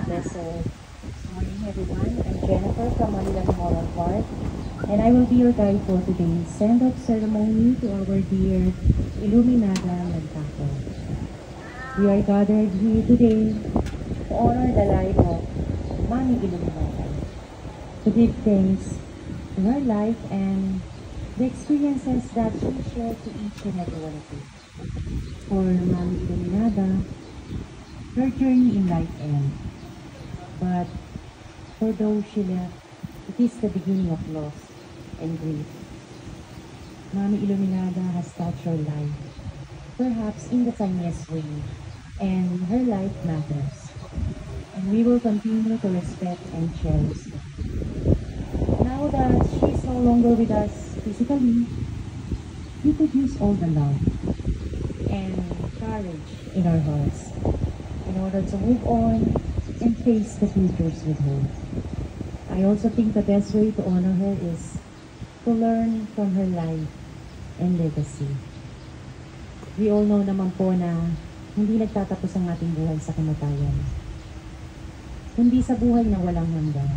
Blessed. Good morning, everyone. I'm Jennifer from Manila Memorial Park, and I will be your guide for today's send-off ceremony to our dear Iluminada Lantaco. We are gathered here today to honor the life of Mami Iluminada, to give thanks to her life and the experiences that she shared to each and every one of you. For Mami Iluminada, her journey in life ends. But for those she left, it is the beginning of loss and grief. Mami Iluminada has touched her life, perhaps in the tiniest way, and her life matters. And we will continue to respect and cherish her. Now that she is no longer with us physically, we could use all the love and courage in our hearts in order to move on and face the futures with her. I also think the best way to honor her is to learn from her life and legacy. We all know naman po na hindi nagtatapos ang ating buhay sa kamatayan, kundi sa buhay na walang hanggan.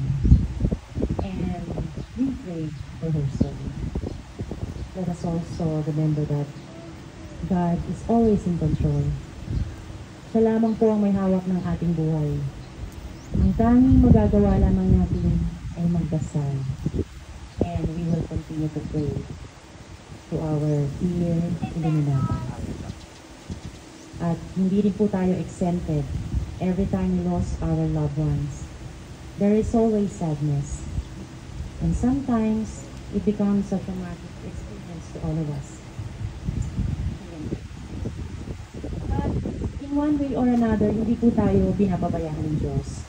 And we pray for her soul. Let us also remember that God is always in control. Siya lamang po ang may hawak ng ating buhay. Ang tanging magagawa lamang natin ay magdasal. And we will continue to pray to our dear Iluminada. At hindi rin po tayo exempted. Every time we lost our loved ones, there is always sadness. And sometimes, it becomes a traumatic experience to all of us. But in one way or another, hindi po tayo binababayaan ng Diyos.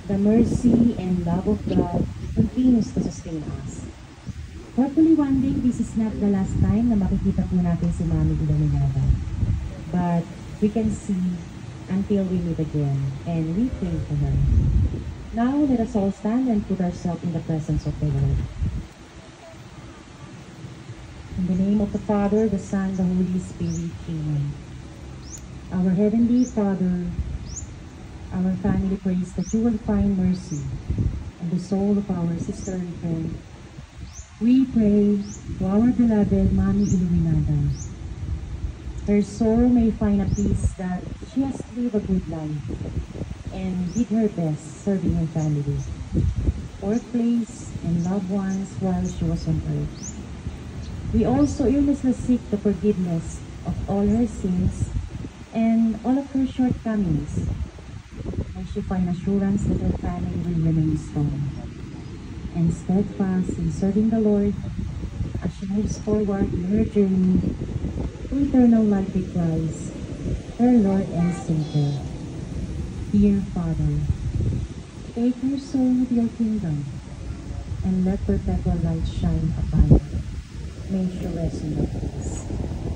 The mercy and love of God continues to sustain us. Hopefully one day, this is not the last time na makikita po natin si Mami Iluminada. But we can see until we meet again, and we pray for her. Now, let us all stand and put ourselves in the presence of the Lord. In the name of the Father, the Son, the Holy Spirit, Amen. Our Heavenly Father, our family prays that you will find mercy in the soul of our sister and friend. We pray to our beloved Mami Iluminada. Her soul may find a peace that she has lived a good life and did her best serving her family, workplace, and loved ones while she was on earth. We also earnestly seek the forgiveness of all her sins and all of her shortcomings. May she find assurance that her family will remain strong and steadfast in serving the Lord as she moves forward in her journey to eternal life with Christ, her Lord and Savior. Dear Father, take her soul with your kingdom and let perpetual light shine upon her. May she rest in your peace.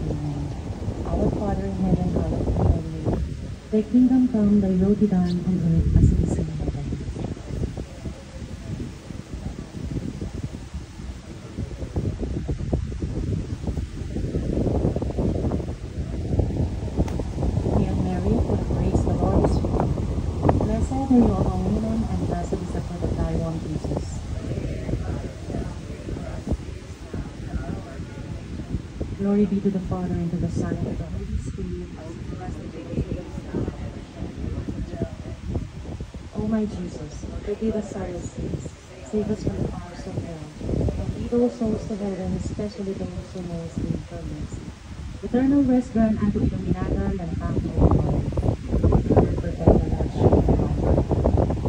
Amen. Our Father in heaven, hallowed be thy name. Thy kingdom come, thy will be done on earth as it is in heaven. Hail Mary, full of grace, the Lord is with you. Blessed are you among women, and blessed is the fruit of thy womb, Jesus. Glory be to the Father, and to the Son, and to the Holy Spirit. O my Jesus, forgive us our sins, save us from the powers of hell, and lead all souls to heaven, especially those who most need your mercy. Eternal rest grant unto Iluminada, Lantaco, O Lord, and perpetual life.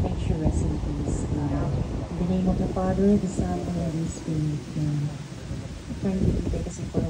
Make sure rest in peace. Amen. In the name of the Father, the Son, and the Holy Spirit. Amen. Kindly take us for